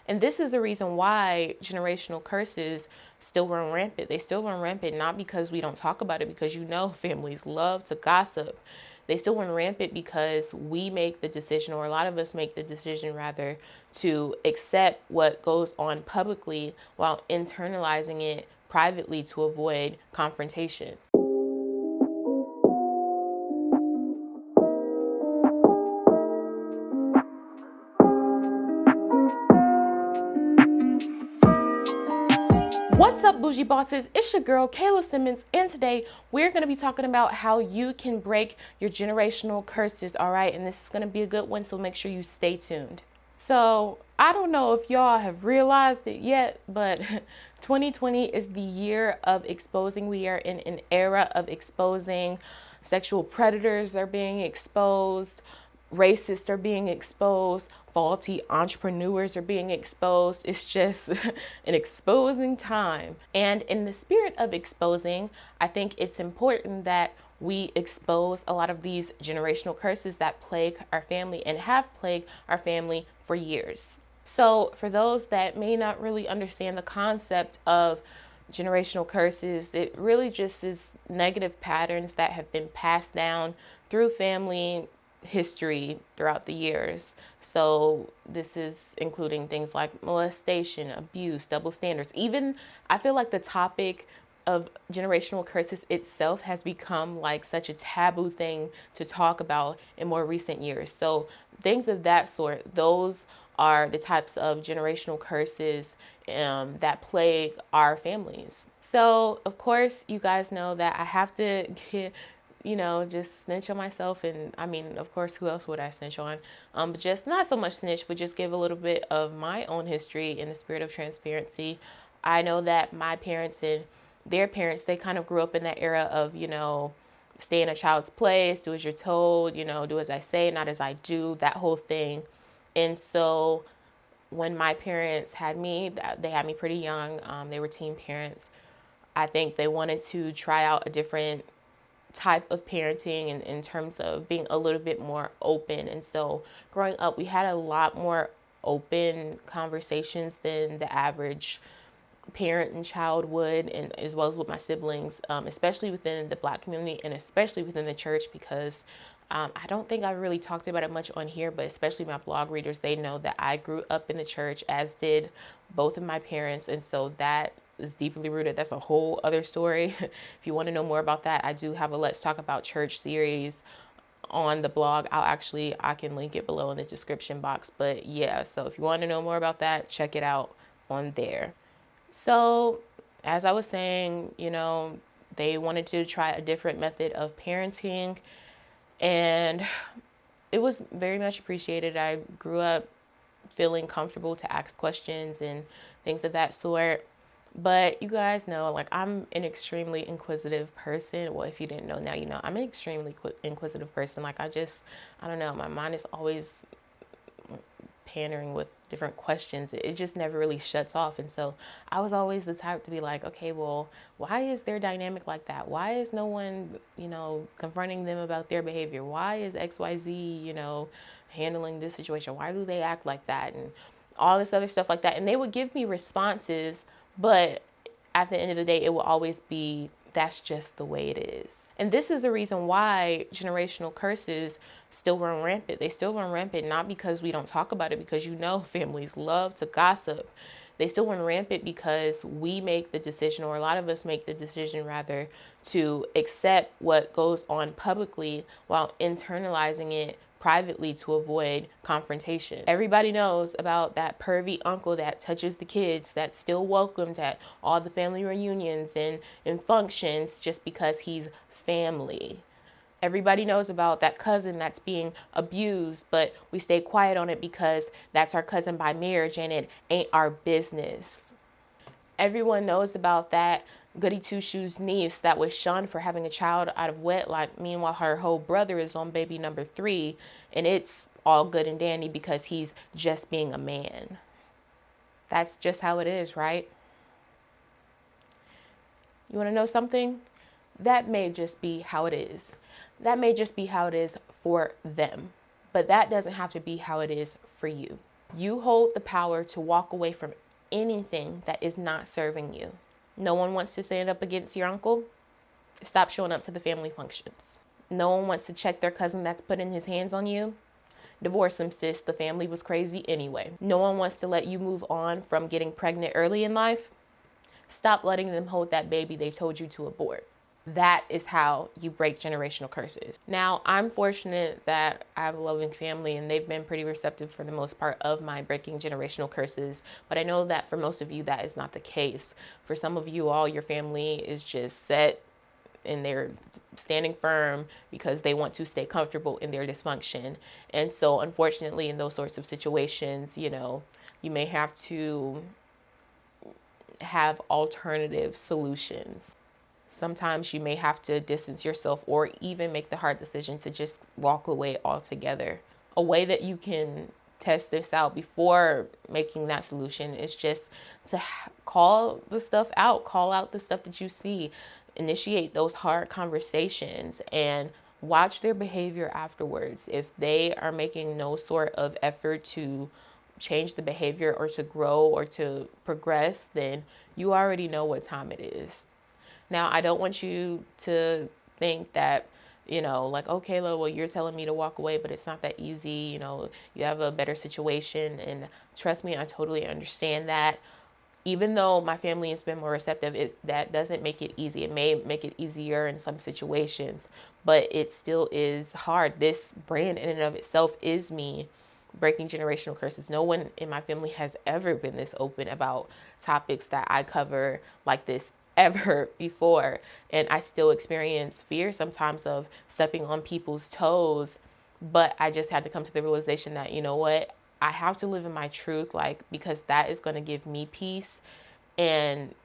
And this is the reason why generational curses still run rampant. They still run rampant, not because we don't talk about it, because families love to gossip. They still run rampant because we make the decision, or a lot of us make the decision rather, to accept what goes on publicly while internalizing it privately to avoid confrontation. What's up, Boujee Bosses? It's your girl, Khala Simmons, and today we're going to be talking about how you can break your generational curses, all right? And this is going to be a good one, so make sure you stay tuned. So, I don't know if y'all have realized it yet, but 2020 is the year of exposing. We are in an era of exposing. Sexual predators are being exposed. Racists are being exposed, faulty entrepreneurs are being exposed. It's just an exposing time. And in the spirit of exposing, I think it's important that we expose a lot of these generational curses that plague our family and have plagued our family for years. So, for those that may not really understand the concept of generational curses, it really just is negative patterns that have been passed down through family history throughout the years. So this is including things like molestation, abuse, double standards. Even I feel like the topic of generational curses itself has become like such a taboo thing to talk about in more recent years. So things of that sort, those are the types of generational curses that plague our families. So of course you guys know that I have to just snitch on myself. And I mean, of course, who else would I snitch on? But just not so much snitch, but just give a little bit of my own history in the spirit of transparency. I know that my parents and their parents, they kind of grew up in that era of, stay in a child's place, do as you're told, do as I say, not as I do, that whole thing. And so when my parents had me, they had me pretty young. They were teen parents. I think they wanted to try out a different type of parenting and in terms of being a little bit more open. And so growing up, we had a lot more open conversations than the average parent and child would, and as well as with my siblings, especially within the Black community and especially within the church, because I don't think I really talked about it much on here, but especially my blog readers, they know that I grew up in the church, as did both of my parents. And so that is deeply rooted. That's a whole other story. If you want to know more about that, I do have a Let's Talk About Church series on the blog. I can link it below in the description box. But yeah, so if you want to know more about that, check it out on there. So as I was saying, they wanted to try a different method of parenting, and it was very much appreciated. I grew up feeling comfortable to ask questions and things of that sort. But you guys know, like, I'm an extremely inquisitive person. Well, if you didn't know, now you know. I'm an extremely inquisitive person. Like, I don't know. My mind is always pandering with different questions. It just never really shuts off. And so I was always the type to be like, okay, well, why is their dynamic like that? Why is no one, confronting them about their behavior? Why is XYZ, handling this situation? Why do they act like that? And all this other stuff like that. And they would give me responses, but at the end of the day, it will always be, that's just the way it is. And this is the reason why generational curses still run rampant. They still run rampant, not because we don't talk about it, because families love to gossip. They still run rampant because we make the decision, or a lot of us make the decision rather, to accept what goes on publicly while internalizing it privately to avoid confrontation. Everybody knows about that pervy uncle that touches the kids, that's still welcomed at all the family reunions and functions just because he's family. Everybody knows about that cousin that's being abused, but we stay quiet on it because that's our cousin by marriage and it ain't our business. Everyone knows about that goody two-shoes niece that was shunned for having a child out of wedlock. Meanwhile, her whole brother is on baby number 3, and it's all good and dandy because he's just being a man. That's just how it is, right? You want to know something? That may just be how it is. That may just be how it is for them. But that doesn't have to be how it is for you. You hold the power to walk away from anything that is not serving you. No one wants to stand up against your uncle. Stop showing up to the family functions. No one wants to check their cousin that's putting his hands on you. Divorce him, sis. The family was crazy anyway. No one wants to let you move on from getting pregnant early in life. Stop letting them hold that baby they told you to abort. That is how you break generational curses. Now, I'm fortunate that I have a loving family and they've been pretty receptive for the most part of my breaking generational curses. But I know that for most of you, that is not the case. For some of you all, your family is just set and they're standing firm because they want to stay comfortable in their dysfunction. And so, unfortunately, in those sorts of situations, you may have to have alternative solutions. Sometimes you may have to distance yourself or even make the hard decision to just walk away altogether. A way that you can test this out before making that solution is just to call the stuff out, call out the stuff that you see, initiate those hard conversations and watch their behavior afterwards. If they are making no sort of effort to change the behavior or to grow or to progress, then you already know what time it is. Now, I don't want you to think that, like, okay, well, you're telling me to walk away, but it's not that easy. You have a better situation. And trust me, I totally understand that. Even though my family has been more receptive, that doesn't make it easy. It may make it easier in some situations, but it still is hard. This brand in and of itself is me breaking generational curses. No one in my family has ever been this open about topics that I cover like this ever before. And I still experience fear sometimes of stepping on people's toes. But I just had to come to the realization that, you know what, I have to live in my truth, because that is going to give me peace. And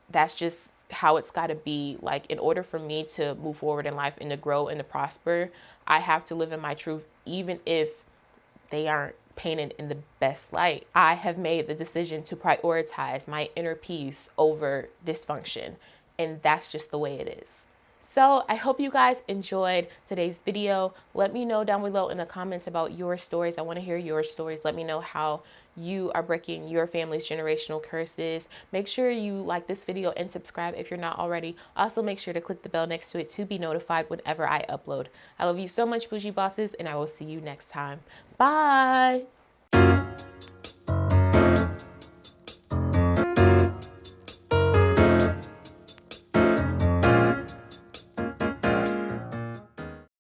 that's just how it's got to be. Like, in order for me to move forward in life and to grow and to prosper, I have to live in my truth, even if they aren't painted in the best light. I have made the decision to prioritize my inner peace over dysfunction, and that's just the way it is. So I hope you guys enjoyed today's video. Let me know down below in the comments about your stories. I want to hear your stories. Let me know how you are breaking your family's generational curses. Make sure you like this video and subscribe if you're not already. Also, make sure to click the bell next to it to be notified whenever I upload. I love you so much, Boujee Bosses, and I will see you next time. Bye.